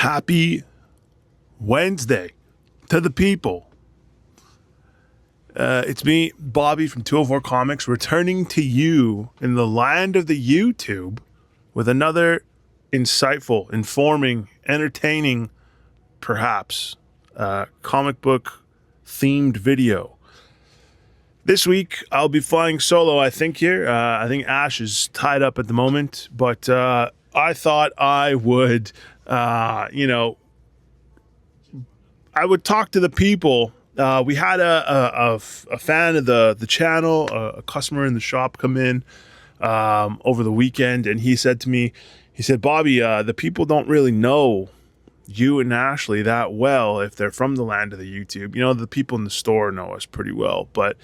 Happy Wednesday to the people. It's me, Bobby from 204 Comics, returning to you in the land of the YouTube with another insightful, informing, entertaining, perhaps, comic book themed video. This week, I'll be flying solo, I think, here. I think Ash is tied up at the moment, but I thought I would, I would talk to the people. We had a fan of the channel, a customer in the shop come in over the weekend, and he said to me, Bobby, the people don't really know you and Ashley that well if they're from the land of the YouTube. You know, the people in the store know us pretty well, but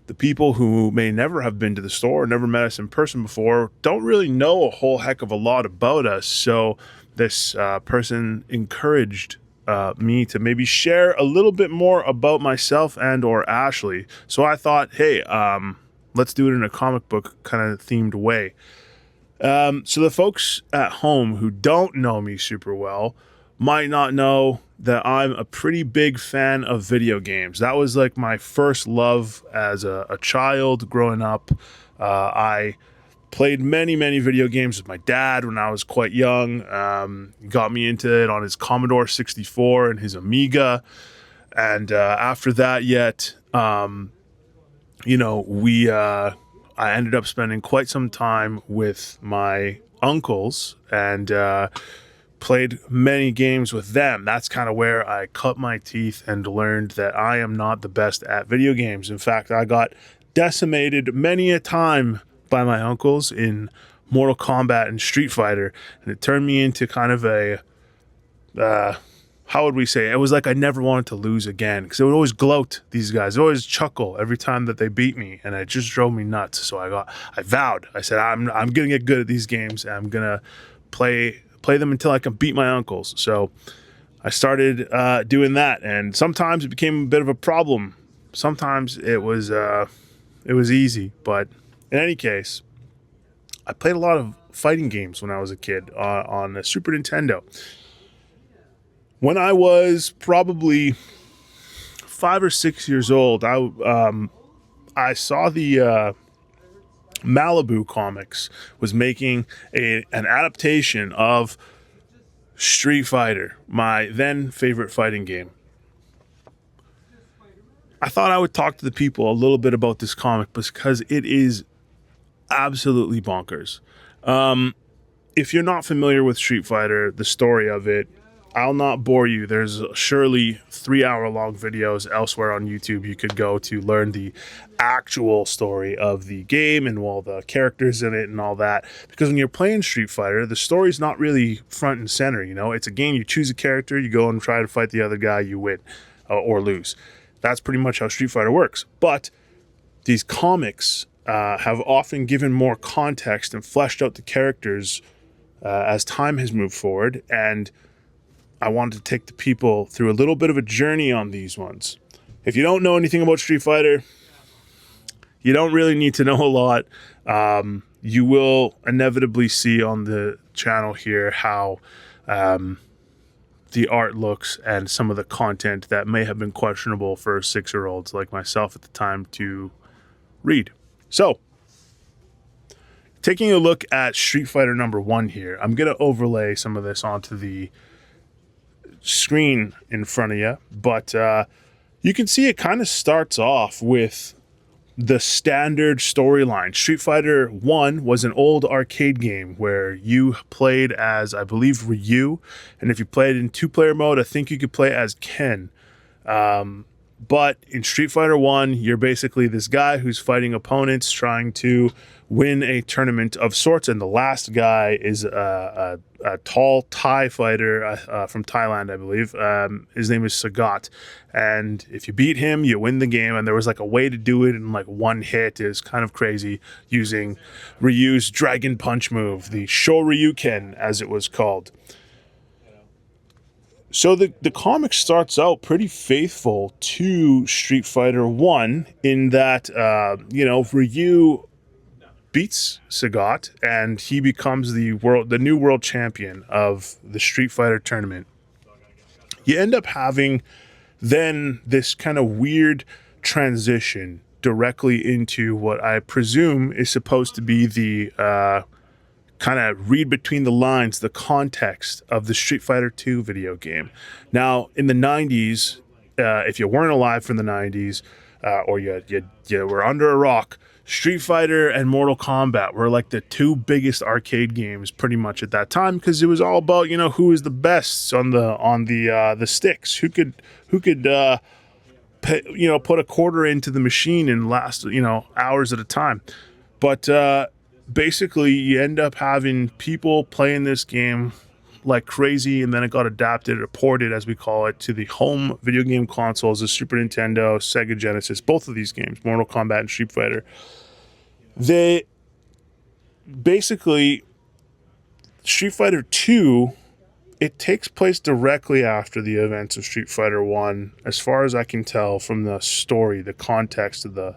the people who may never have been to the store, never met us in person before, don't really know a whole heck of a lot about us. So this person encouraged me to maybe share a little bit more about myself and or Ashley. So I thought, hey, let's do it in a comic book kind of themed way. So the folks at home who don't know me super well might not know that I'm a pretty big fan of video games. That was like my first love as a child growing up. I played many video games with my dad when I was quite young. He got me into it on his Commodore 64 and his Amiga. And after that I ended up spending quite some time with my uncles and played many games with them. That's kind of where I cut my teeth and learned that I am not the best at video games. In fact, I got decimated many a time by my uncles in Mortal Kombat and Street Fighter, and it turned me into kind of a how would we say it? It was like I never wanted to lose again, because it would always gloat, these guys. They always chuckle every time that they beat me, and it just drove me nuts. So I vowed. I said, I'm gonna get good at these games, and I'm gonna play them until I can beat my uncles. So I started doing that, and sometimes it became a bit of a problem. Sometimes it was easy, but in any case, I played a lot of fighting games when I was a kid on the Super Nintendo. When I was probably 5 or 6 years old, I saw the Malibu Comics was making an adaptation of Street Fighter, my then favorite fighting game. I thought I would talk to the people a little bit about this comic because it is absolutely bonkers. If you're not familiar with Street Fighter, the story of it, I'll not bore you. There's surely 3-hour-long videos elsewhere on YouTube you could go to learn the actual story of the game and all the characters in it and all that. Because when you're playing Street Fighter, the story's not really front and center, you know? It's a game, you choose a character, you go and try to fight the other guy, you win or lose. That's pretty much how Street Fighter works. But these comics have often given more context and fleshed out the characters as time has moved forward, and I wanted to take the people through a little bit of a journey on these ones. If you don't know anything about Street Fighter, you don't really need to know a lot. You will inevitably see on the channel here how the art looks and some of the content that may have been questionable for 6-year-olds like myself at the time to read. So, taking a look at Street Fighter number 1 here, I'm going to overlay some of this onto the screen in front of you, but you can see it kind of starts off with the standard storyline. Street Fighter 1 was an old arcade game where you played as, I believe, Ryu, and if you played in 2-player mode, I think you could play as Ken. But in Street Fighter 1, you're basically this guy who's fighting opponents trying to win a tournament of sorts, and the last guy is a tall Thai fighter from Thailand, I believe. His name is Sagat, and if you beat him, you win the game, and there was like a way to do it in like one hit. It was kind of crazy, using Ryu's Dragon Punch move, the Shoryuken, as it was called. So the comic starts out pretty faithful to Street Fighter 1 in that, Ryu beats Sagat, and he becomes the new world champion of the Street Fighter tournament. You end up having then this kind of weird transition directly into what I presume is supposed to be the kind of read between the lines, the context of the Street Fighter 2 video game. Now, in the 90s, if you weren't alive from the 90s, or you were under a rock, Street Fighter and Mortal Kombat were like the two biggest arcade games pretty much at that time, because it was all about, you know, who was the best on the sticks, who could put a quarter into the machine and last, you know, hours at a time. But basically, you end up having people playing this game like crazy, and then it got adapted or ported, as we call it, to the home video game consoles, the Super Nintendo, Sega Genesis, both of these games, Mortal Kombat and Street Fighter. They basically, Street Fighter 2, it takes place directly after the events of Street Fighter 1, as far as I can tell from the story, the context of the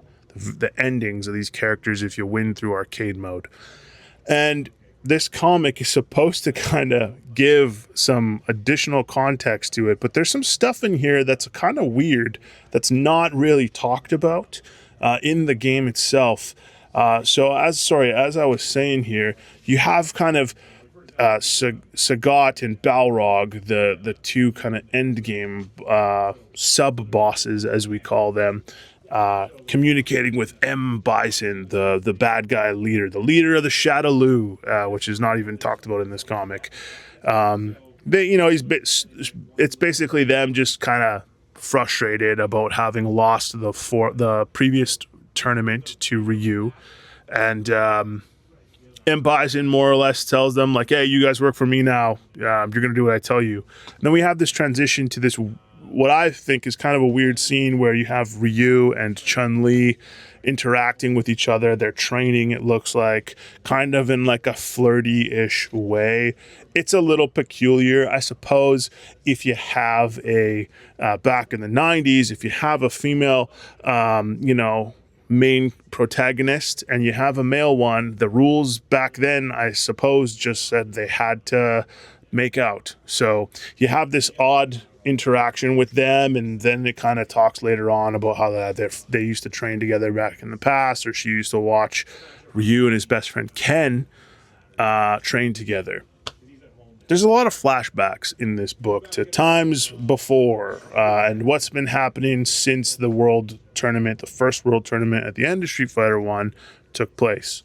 endings of these characters if you win through arcade mode. And this comic is supposed to kind of give some additional context to it, but there's some stuff in here that's kind of weird, that's not really talked about in the game itself. So as I was saying here, you have kind of Sagat and Balrog, the two kind of end game sub bosses, as we call them, communicating with M. Bison, the bad guy leader, the leader of the Shadaloo, which is not even talked about in this comic. It's basically them just kind of frustrated about having lost the previous tournament to Ryu, and M. Bison more or less tells them, like, hey, you guys work for me now. You're gonna do what I tell you. And then we have this transition to this, what I think is kind of a weird scene where you have Ryu and Chun-Li interacting with each other. They're training, it looks like, kind of in like a flirty-ish way. It's a little peculiar, I suppose, if you have back in the 90s, if you have a female, main protagonist and you have a male one, the rules back then, I suppose, just said they had to make out. So you have this odd interaction with them, and then it kind of talks later on about how they used to train together back in the past, or she used to watch Ryu and his best friend Ken train together. There's a lot of flashbacks in this book to times before and what's been happening since the world tournament, the first world tournament at the end of Street Fighter 1 took place.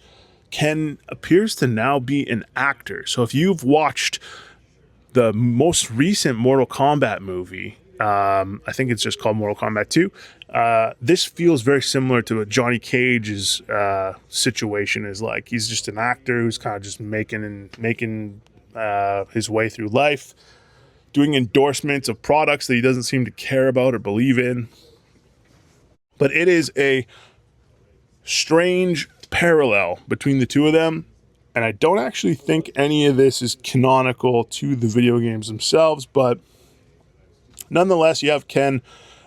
Ken appears to now be an actor. So if you've watched the most recent Mortal Kombat movie, I think it's just called Mortal Kombat 2, this feels very similar to what Johnny Cage's situation is like. He's just an actor who's kind of just making his way through life, doing endorsements of products that he doesn't seem to care about or believe in. But it is a strange parallel between the two of them, and I don't actually think any of this is canonical to the video games themselves, but nonetheless, you have Ken,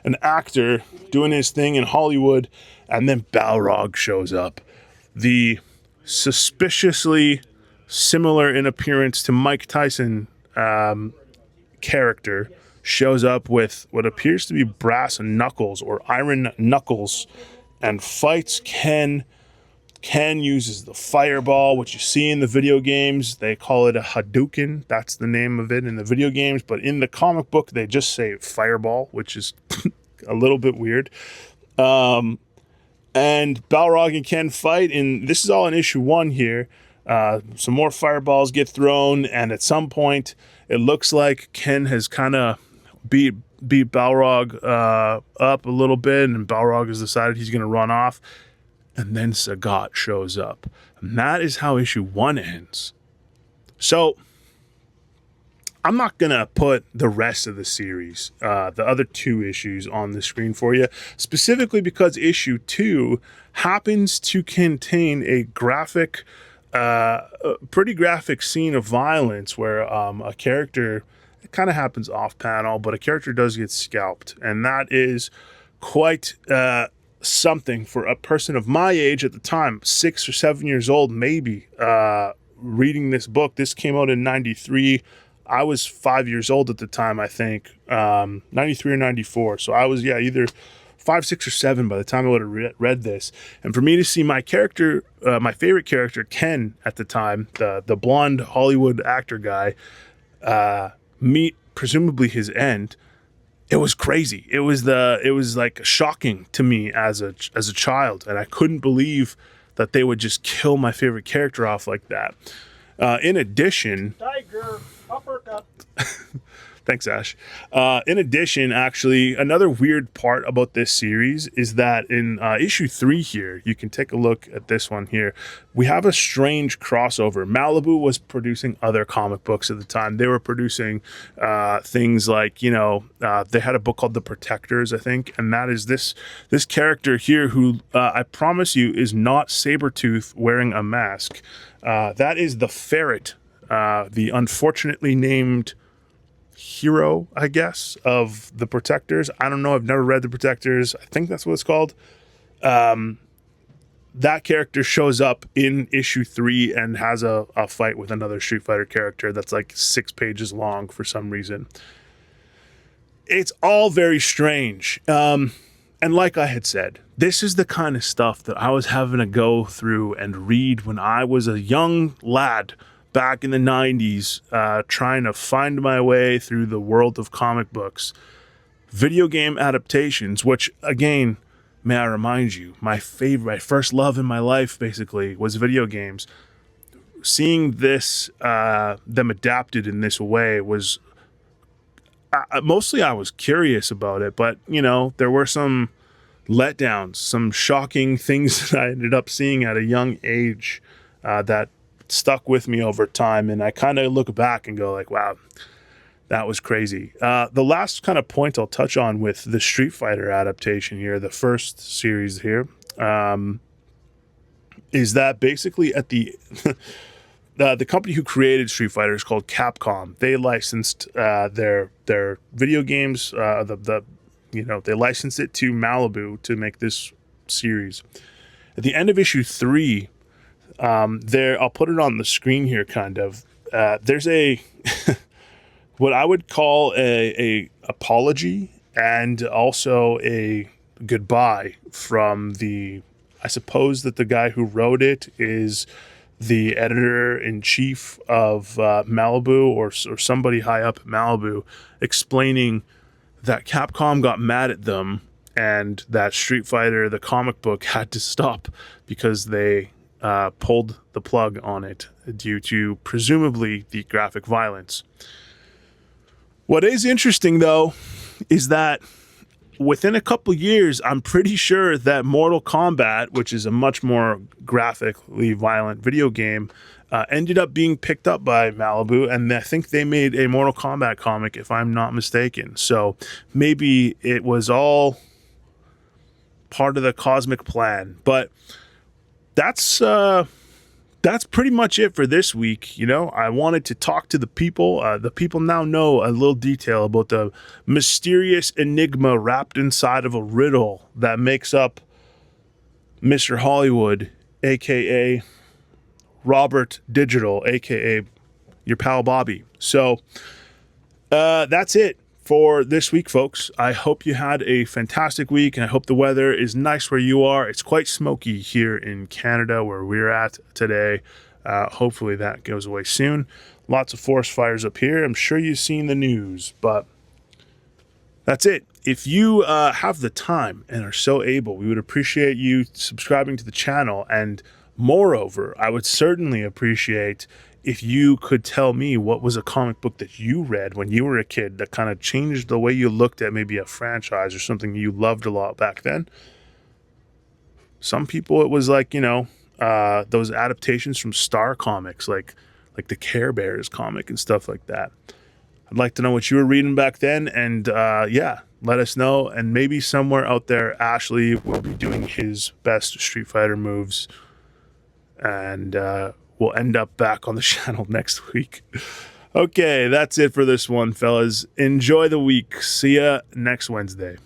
an actor, doing his thing in Hollywood, and then Balrog shows up. The suspiciously similar in appearance to Mike Tyson character shows up with what appears to be brass knuckles or iron knuckles and fights Ken. Ken uses the fireball, which you see in the video games. They call it a Hadouken. That's the name of it in the video games. But in the comic book, they just say fireball, which is a little bit weird. And Balrog and Ken fight, and this is all in issue 1 here. Some more fireballs get thrown, and at some point, it looks like Ken has kind of beat Balrog up a little bit, and Balrog has decided he's going to run off. And then Sagat shows up. And that is how issue 1 ends. So, I'm not going to put the rest of the series, the other 2 issues, on the screen for you, specifically because issue 2 happens to contain a pretty graphic scene of violence where a character, it kind of happens off panel, but a character does get scalped. And that is quite something for a person of my age at the time, 6 or 7 years old, maybe, reading this book. This came out in 93. I was 5 years old at the time, I think, 93 or 94. So I was, either 5, 6, or 7 by the time I would have read this. And for me to see my character, my favorite character, Ken, at the time, the blonde Hollywood actor guy, meet presumably his end, it was crazy. It was like shocking to me as a child, and I couldn't believe that they would just kill my favorite character off like that. In addition, Tiger uppercut. Thanks, Ash. In addition, actually, another weird part about this series is that in issue 3 here, you can take a look at this one here. We have a strange crossover. Malibu was producing other comic books at the time. They were producing things like, they had a book called The Protectors, I think, and that is this character here who I promise you is not Sabretooth wearing a mask. That is the Ferret, the unfortunately named hero, I guess, of the Protectors. I don't know. I've never read the Protectors. I think that's what it's called. That character shows up in issue 3 and has a fight with another Street Fighter character that's like 6 pages long for some reason. It's all very strange. And like I had said, this is the kind of stuff that I was having to go through and read when I was a young lad back in the 90s, trying to find my way through the world of comic books. Video game adaptations, which, again, may I remind you, my first love in my life, basically, was video games. Seeing this, them adapted in this way was... mostly I was curious about it, but, there were some letdowns, some shocking things that I ended up seeing at a young age that stuck with me over time, and I kind of look back and go like, wow, that was crazy. The last kind of point I'll touch on with the Street Fighter adaptation here, the first series here, is that basically at the the company who created Street Fighter is called Capcom. They licensed their video games, they licensed it to Malibu to make this series. At the end of issue 3, I'll put it on the screen here, kind of. There's a what I would call a apology and also a goodbye from I suppose that the guy who wrote it is the editor-in-chief of Malibu or somebody high up at Malibu, explaining that Capcom got mad at them and that Street Fighter, the comic book, had to stop because they pulled the plug on it due to presumably the graphic violence. What is interesting, though, is that within a couple years, I'm pretty sure that Mortal Kombat, which is a much more graphically violent video game, ended up being picked up by Malibu, and I think they made a Mortal Kombat comic, if I'm not mistaken. So maybe it was all part of the cosmic plan, but that's pretty much it for this week. I wanted to talk to the people. The people now know a little detail about the mysterious enigma wrapped inside of a riddle that makes up Mr. Hollywood, aka Robert Digital, aka your pal Bobby. So that's it for this week, folks. I hope you had a fantastic week, and I hope the weather is nice where you are. It's quite smoky here in Canada where we're at today. Hopefully that goes away soon. Lots of forest fires up here. I'm sure you've seen the news, but that's it. If you have the time and are so able, we would appreciate you subscribing to the channel, and moreover, I would certainly appreciate if you could tell me what was a comic book that you read when you were a kid that kind of changed the way you looked at maybe a franchise or something you loved a lot back then. Some people, it was like, those adaptations from Star Comics, like the Care Bears comic and stuff like that. I'd like to know what you were reading back then, and let us know. And maybe somewhere out there, Ashley will be doing his best Street Fighter moves, and we'll end up back on the channel next week. Okay, that's it for this one, fellas. Enjoy the week. See ya next Wednesday.